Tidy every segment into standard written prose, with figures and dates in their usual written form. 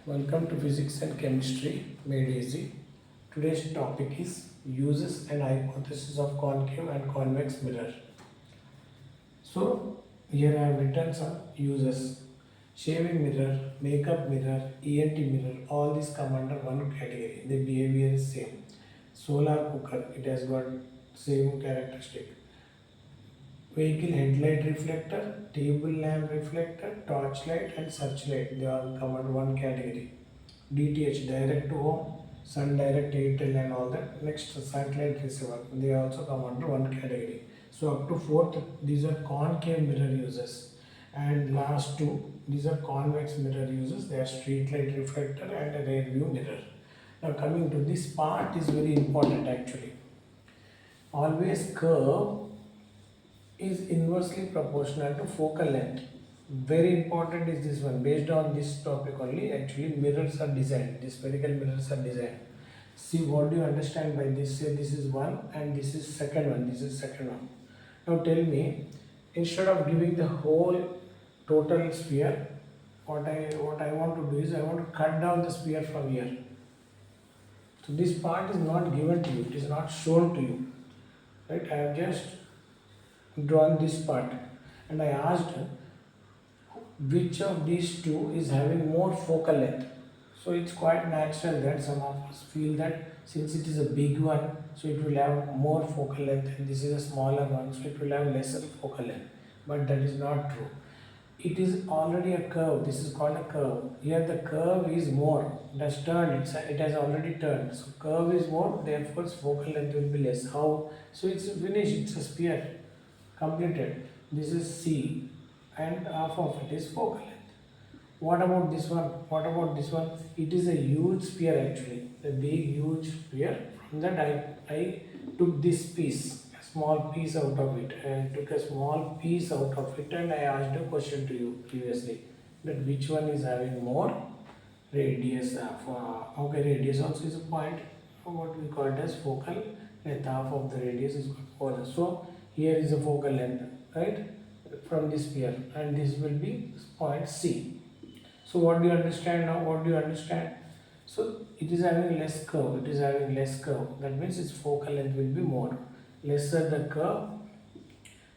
Welcome to Physics and Chemistry Made Easy. Today's topic is uses and hypothesis of concave and convex mirror. So here I have written some uses. Shaving mirror, makeup mirror, ENT mirror, all these come under one category. The behavior is same. Solar cooker, it has got same characteristic. Vehicle headlight reflector, table lamp reflector, torchlight and searchlight, they all come under one category. DTH, direct to home, sun direct, Airtel and all that. Next, satellite receiver, they also come under one category. So up to fourth, these are concave mirror uses, and last two, these are convex mirror uses. They are street light reflector and a rear view mirror. Now coming to this part is very important actually. Always curve is inversely proportional to focal length. Very important is this one. Based on this topic only, actually mirrors are designed. These spherical mirrors are designed. See, what do you understand by this? Say this is one and this is second one. This is second one. Now tell me, instead of giving the whole total sphere, what I want to do is I want to cut down the sphere from here. So this part is not given to you. It is not shown to you. Right? I have just drawn this part and I asked which of these two is having more focal length. So it's quite natural that some of us feel that since it is a big one, so it will have more focal length, and this is a smaller one, so it will have lesser focal length. But that is not true. It is already a curve. This is called a curve. Here the curve is more. It has turned. It has already turned. So curve is more. Therefore, its focal length will be less. How? So it's finished. It's a sphere. Completed. This is C, and half of it is focal length. What about this one? What about this one? It is a huge sphere actually, a big huge sphere. From that I took this piece, a small piece out of it. I took a small piece out of it and I asked a question to you previously that which one is having more radius. Radius also is a point, what we call it as focal length. Half of the radius is called. So here is a focal length, right, from this sphere, and this will be point C. So what do you understand now? What do you understand? So it is having less curve. It is having less curve. That means its focal length will be more. Lesser the curve,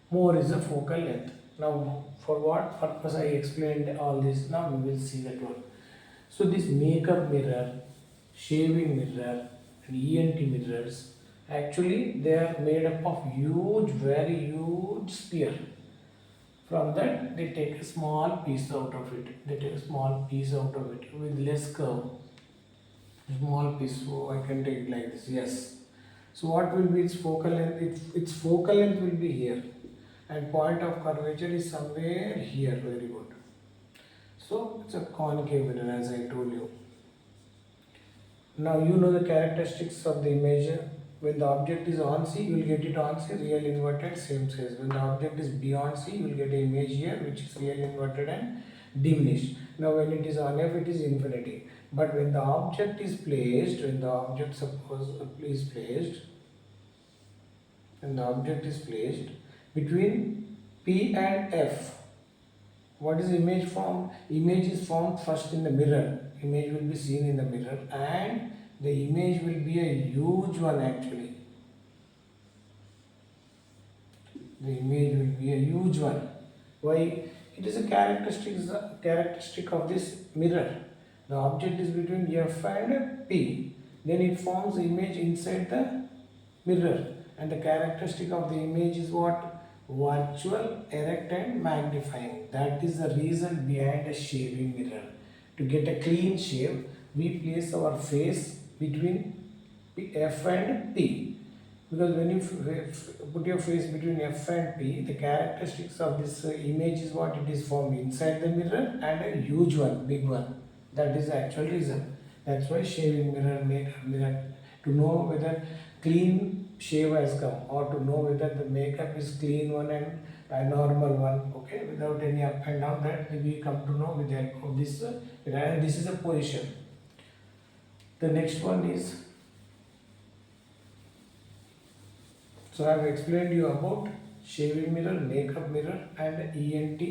more is the focal length. Now, for what purpose I explained all this? Now we will see that one. So this makeup mirror, shaving mirror, and ENT mirrors, actually they are made up of huge, very huge sphere. From that they take a small piece out of it. They take a small piece out of it with less curve. Small piece, so I can take it like this. Yes. So what will be its focal length? Its focal length will be here, and point of curvature is somewhere here. Very good. So it's a concave mirror, as I told you. Now you know the characteristics of the image. When the object is on C, you will get it on C, real inverted, same size. When the object is beyond C, you will get an image here which is real inverted and diminished. Now when it is on F, it is infinity. But when the object is placed, when the object is placed between P and F, what is the image formed? Image is formed first in the mirror. Image will be seen in the mirror, and the image will be a huge one actually. The image will be a huge one. Why? It is a characteristic of this mirror. The object is between F and P. Then it forms the image inside the mirror. And the characteristic of the image is what? Virtual, erect and magnifying. That is the reason behind a shaving mirror. To get a clean shave, we place our face between F and P, because when you put your face between F and P, the characteristics of this image is what? It is formed inside the mirror, and a huge one, big one. That is the actual reason. That's why shaving mirror, makeup mirror, to know whether clean shave has come, or to know whether the makeup is clean one and a normal one, okay, without any up and down, that we come to know with the help of this mirror. And this is a position. The next one is, so I have explained you about shaving mirror, makeup mirror and ENT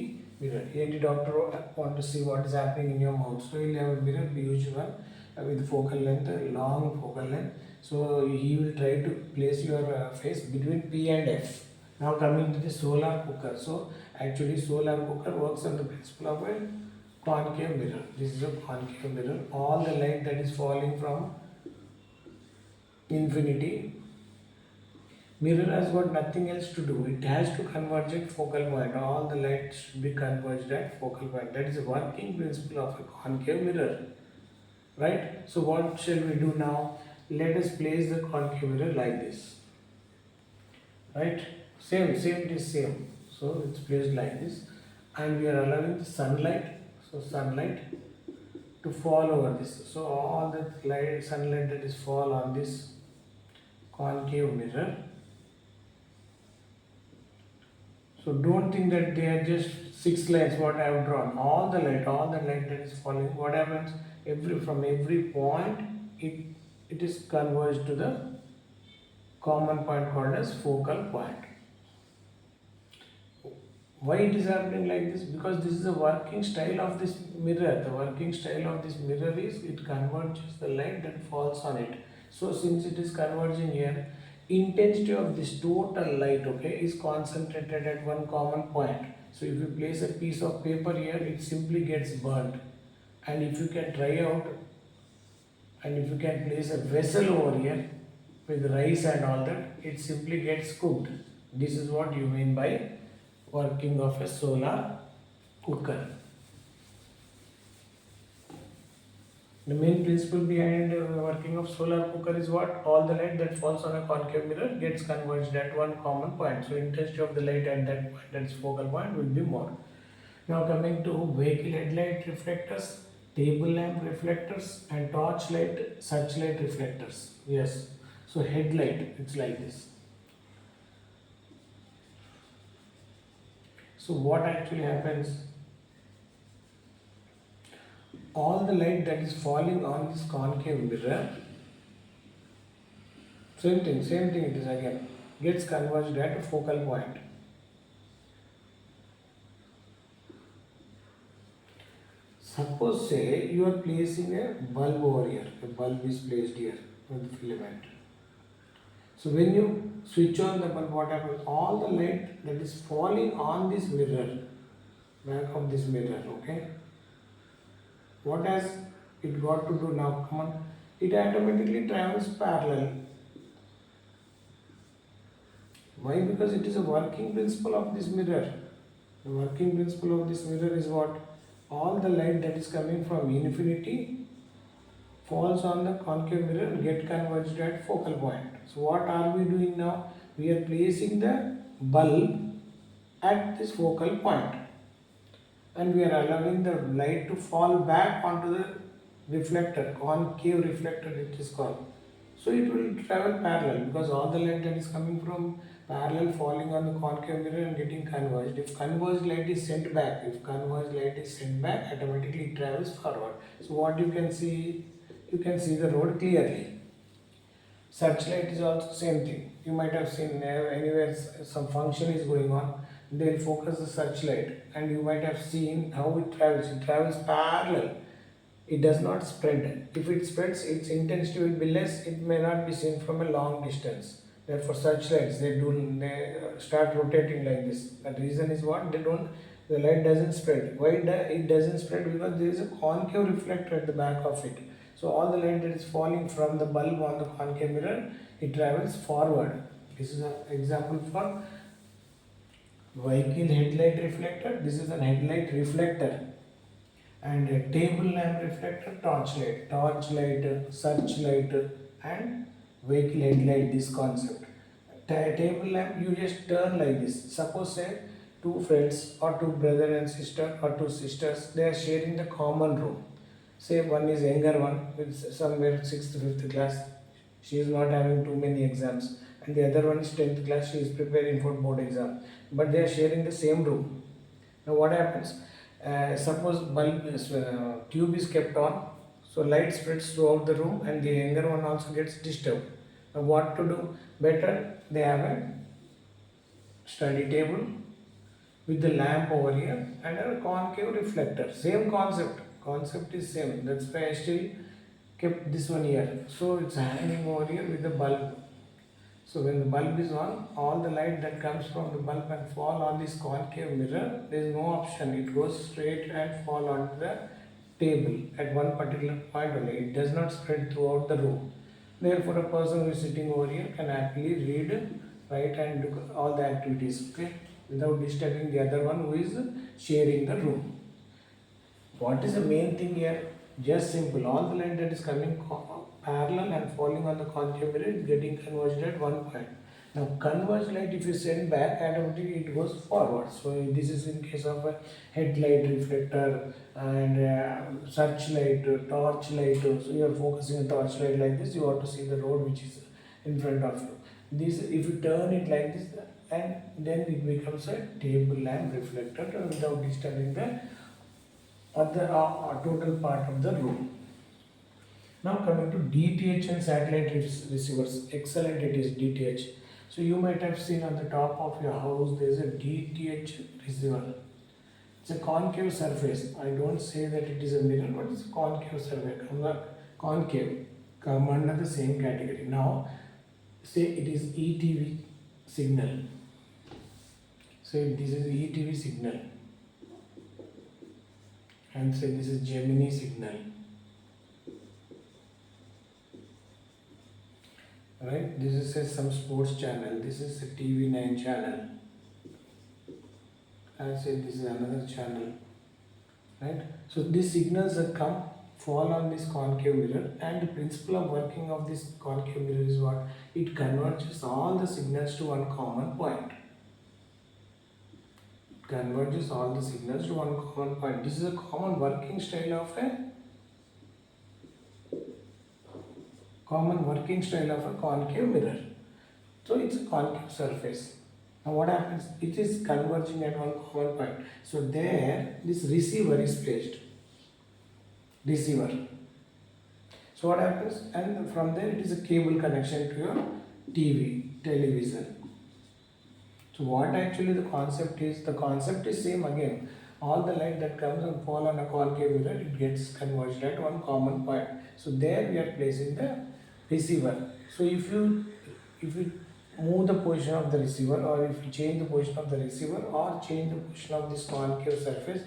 mirror. Any doctor want to see what is happening in your mouth, so he'll have a mirror, huge one, with focal length, long focal length. So he will try to place your face between P and F. Now coming to the solar cooker. So actually solar cooker works on the principle of a concave mirror. This is a concave mirror. All the light that is falling from infinity, mirror has got nothing else to do. It has to converge at focal point. All the light should be converged at focal point. That is the working principle of a concave mirror. Right? So what shall we do now? Let us place the concave mirror like this. Right? Same, it is same. So it's placed like this. And we are allowing the sunlight. So sunlight to fall over this. So all the light, sunlight that is fall on this concave mirror. So don't think that they are just 6 lines what I have drawn. All the light that is falling, what happens? From every point, it is converged to the common point called as focal point. Why it is happening like this? Because this is the working style of this mirror. The working style of this mirror is it converges the light that falls on it. So since it is converging here, intensity of this total light, okay, is concentrated at one common point. So if you place a piece of paper here, it simply gets burnt. And if you can try out, and if you can place a vessel over here with rice and all that, it simply gets cooked. This is what you mean by working of a solar cooker. The main principle behind working of solar cooker is what? All the light that falls on a concave mirror gets converged at one common point. So intensity of the light at that point, that is focal point, will be more. Now coming to vehicle headlight reflectors, table lamp reflectors, and torchlight, searchlight reflectors. Yes. So headlight, it's like this. So what actually happens? All the light that is falling on this concave mirror, same thing it is again, gets converged at a focal point. Suppose say you are placing a bulb over here, a bulb is placed here with the filament. So when you switch on the bulb, what happens? All the light that is falling on this mirror, back of this mirror, okay? What has it got to do now? Come on. It automatically travels parallel. Why? Because it is a working principle of this mirror. The working principle of this mirror is what? All the light that is coming from infinity falls on the concave mirror and get converged at focal point. So what are we doing now? We are placing the bulb at this focal point. And we are allowing the light to fall back onto the reflector, concave reflector it is called. So it will travel parallel because all the light that is coming from parallel falling on the concave mirror and getting converged. If converged light is sent back, automatically it travels forward. So what you can see the road clearly. Searchlight is also same thing. You might have seen anywhere some function is going on, they'll focus the searchlight and you might have seen how it travels. It travels parallel. It does not spread. If it spreads, its intensity will be less. It may not be seen from a long distance. Therefore, searchlights they start rotating like this. The reason is what? The light doesn't spread. Why it doesn't spread? Because there is a concave reflector at the back of it. So all the light that is falling from the bulb on the concave mirror, it travels forward. This is an example for vehicle headlight reflector. This is an headlight reflector. And a table lamp reflector, torchlight, searchlight, and vehicle headlight. This concept. Table lamp, you just turn like this. Suppose say two friends or two brother and sister or two sisters, they are sharing the common room. Say one is younger one with somewhere 6th to 5th class. She is not having too many exams. And the other one is 10th class. She is preparing for board exam. But they are sharing the same room. Now what happens? Suppose tube is kept on, so light spreads throughout the room and the younger one also gets disturbed. Now what to do? Better they have a study table with the lamp over here and a concave reflector. Same concept is same. That's why I still kept this one here. So it's hanging over here with the bulb. So when the bulb is on, all the light that comes from the bulb and fall on this concave mirror, there is no option. It goes straight and fall onto the table at one particular point only. It does not spread throughout the room. Therefore, a person who is sitting over here can happily read, write and do all the activities, okay, without disturbing the other one who is sharing the room. What is the main thing here? Just simple. All the light that is coming parallel and falling on the concave mirror is getting converged at one point. Now converged light, if you send back, automatically it goes forward. So this is in case of a headlight, reflector and searchlight, torch light. So you are focusing a torch light like this, you have to see the road which is in front of you. This, if you turn it like this, and then it becomes a table lamp reflector without disturbing the other total part of the room. Now coming to DTH and satellite receivers, excellent it is DTH. So you might have seen on the top of your house there is a DTH receiver. It's a concave surface. I don't say that it is a mirror, but it's a concave surface. Concave come under the same category. Now say it is ETV signal. Say this is ETV signal. And say this is Gemini signal. Right, this is some sports channel, this is a TV9 channel, and say this is another channel, right? So these signals that come fall on this concave mirror, and the principle of working of this concave mirror is what? It converges all the signals to one common point. It converges all the signals to one common point. This is a common working style of a concave mirror. So it's a concave surface. Now what happens? It is converging at one common point. So there this receiver is placed. Receiver. So what happens? And from there it is a cable connection to your television. So what actually the concept is? The concept is same again. All the light that comes and fall on a concave mirror, it gets converged at one common point. So there we are placing the receiver. So if you move the position of the receiver, or if you change the position of the receiver, or change the position of this concave surface,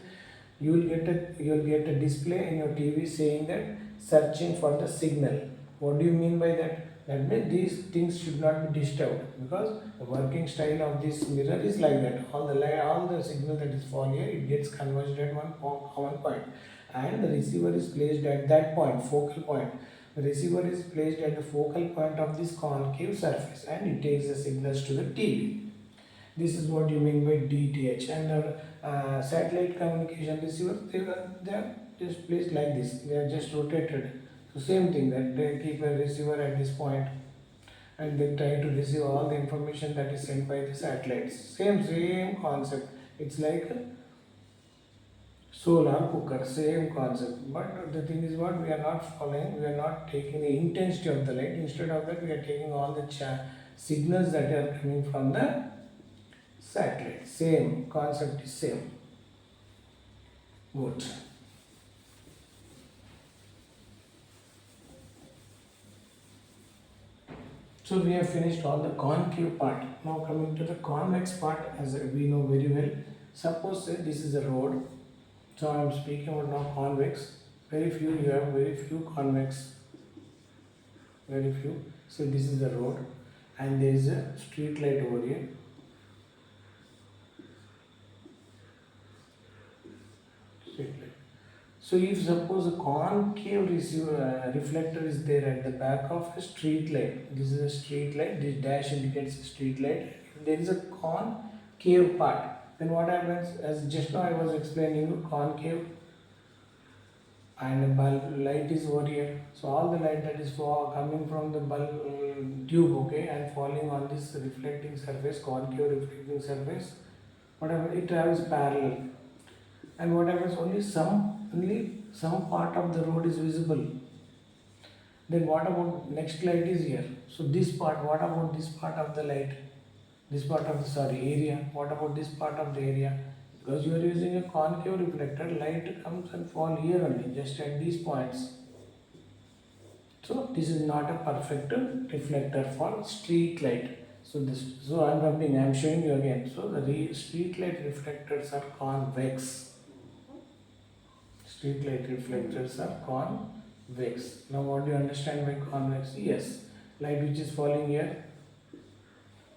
you will get a display in your TV saying that searching for the signal. What do you mean by that? That means these things should not be disturbed, because the working style of this mirror is like that. All the signal that is falling here, it gets converged at one common point, and the receiver is placed at that point, focal point. The receiver is placed at the focal point of this concave surface, and it takes the signals to the TV. This is what you mean by DTH. And satellite communication receiver, they are just placed like this. They are just rotated. So same thing, that they keep a receiver at this point, and they try to receive all the information that is sent by the satellites. Same concept. It's like a solar cooker, same concept. But the thing is what we are not following, we are not taking the intensity of the light. Instead of that, we are taking all the signals that are coming from the satellite. Same concept is same. Good. So we have finished all the concave part. Now coming to the convex part, as we know very well. Suppose this is a road. So I am speaking about now convex. Very few, you have very few convex. Very few. So this is the road, and there is a street light over here. Street light. So if suppose a concave reflector is there at the back of a street light, this is a street light, this dash indicates a street light, there is a concave part, then what happens? As just now I was explaining you, concave and the bulb light is over here. So all the light that is coming from the bulb tube, okay, and falling on this reflecting surface, concave reflecting surface, whatever, it travels parallel. And what happens? Only some part of the road is visible. Then what about next light is here? So this part, what about this part of the light? This part of the area. What about this part of the area? Because you are using a concave reflector, light comes and fall here only, just at these points. So this is not a perfect reflector for street light. So I'm showing you again. So the street light reflectors are convex. Street light reflectors are convex. Now what do you understand by convex? Yes, light which is falling here,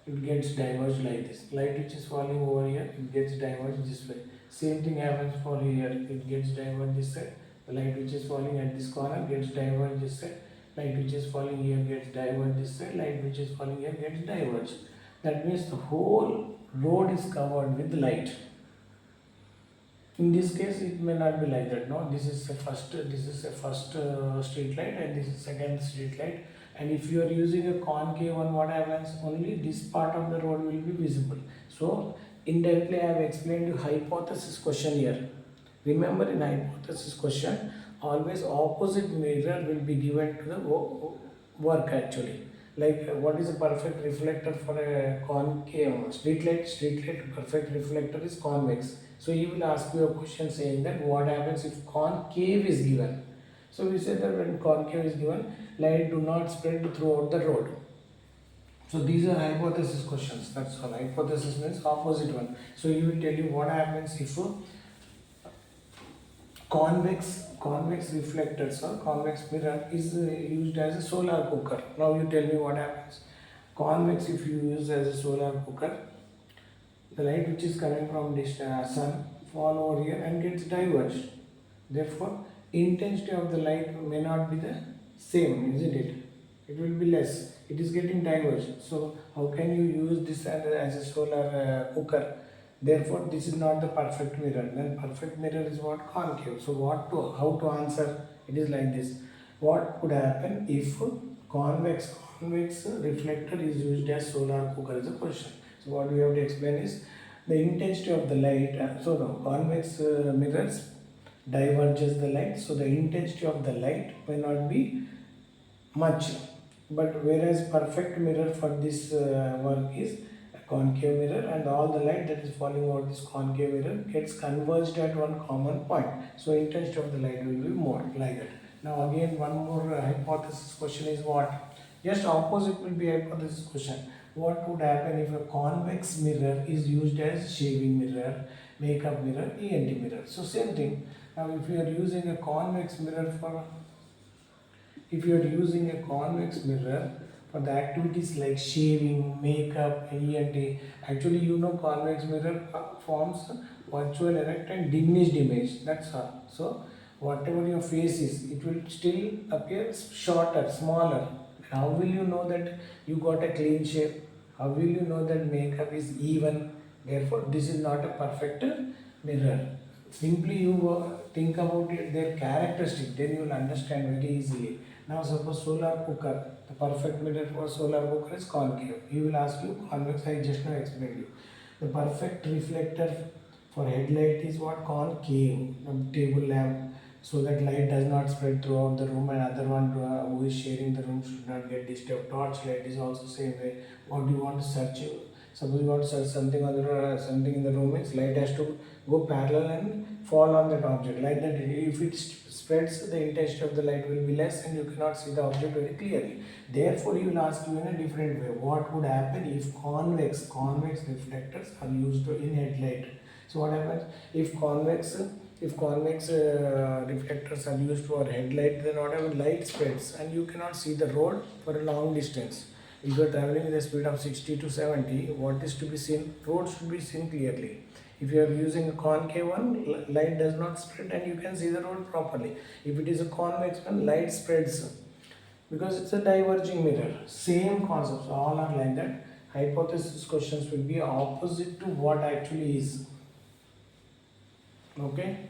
it gets diverged like this. Light which is falling over here, it gets diverged this way. Same thing happens for here, it gets diverged this side. The light which is falling at this corner gets diverged this side. Light which is falling here gets diverged this side. Light which is falling here gets diverged. That means the whole road is covered with light. In this case, it may not be like that. No, this is a first street light, and this is second street light. And if you are using a concave one, what happens? Only this part of the road will be visible. So indirectly, I have explained you hypothesis question here. Remember, in hypothesis question, always opposite mirror will be given to the work actually. Like what is a perfect reflector for a concave street light? Street light perfect reflector is convex. So he will ask you a question saying that what happens if concave is given. So we said that when concave is given, light do not spread throughout the road. So these are hypothesis questions. That's all. Hypothesis means opposite one. So he will tell you what happens if convex reflectors or convex mirror is used as a solar cooker. Now you tell me what happens. Convex, if you use as a solar cooker, the light which is coming from this sun fall over here and gets diverged. Therefore, intensity of the light may not be the same, isn't it? It will be less. It is getting diverged. So how can you use this as a solar cooker? Therefore, this is not the perfect mirror. Then perfect mirror is what? Concave. So how to answer? It is like this. What would happen if convex reflector is used as solar cooker is a question. So what we have to explain is the intensity of the light. Convex mirrors diverges the light. So the intensity of the light may not be much. But whereas perfect mirror for this work is concave mirror, and all the light that is falling over this concave mirror gets converged at one common point. So intensity of the light will be more like that. Now again one more hypothesis question is what? Just opposite will be hypothesis question. What would happen if a convex mirror is used as shaving mirror, makeup mirror, ENT mirror? So same thing. Now if you are using a convex mirror for the activities like shaving, makeup, ENT, actually you know convex mirror forms virtual erect and diminished image. That's all. So whatever your face is, it will still appear shorter, smaller. How will you know that you got a clean shape? How will you know that makeup is even? Therefore, this is not a perfect mirror. Simply you think about it, their characteristic, then you will understand very easily. Now suppose solar cooker, the perfect mirror for solar cooker is concave. He will ask you convex, I just now explained you. The perfect reflector for headlight is what? Concave, table lamp, so that light does not spread throughout the room and other one who is sharing the room should not get disturbed. Torch light is also same way. What do you want to search? Suppose you want to search something on the something in the room, means light has to go parallel and fall on that object. Like that, if it spreads, the intensity of the light will be less and you cannot see the object very clearly. Therefore, he will ask you in a different way. What would happen if convex reflectors are used in headlight? So what happens if convex reflectors are used for headlight? Then whatever light spreads and you cannot see the road for a long distance. If you are traveling with a speed of 60 to 70, what is to be seen? Road should be seen clearly. If you are using a concave one, light does not spread and you can see the road properly. If it is a convex one, light spreads because it's a diverging mirror. Same concepts, all are like that. Hypothesis questions will be opposite to what actually is. Okay.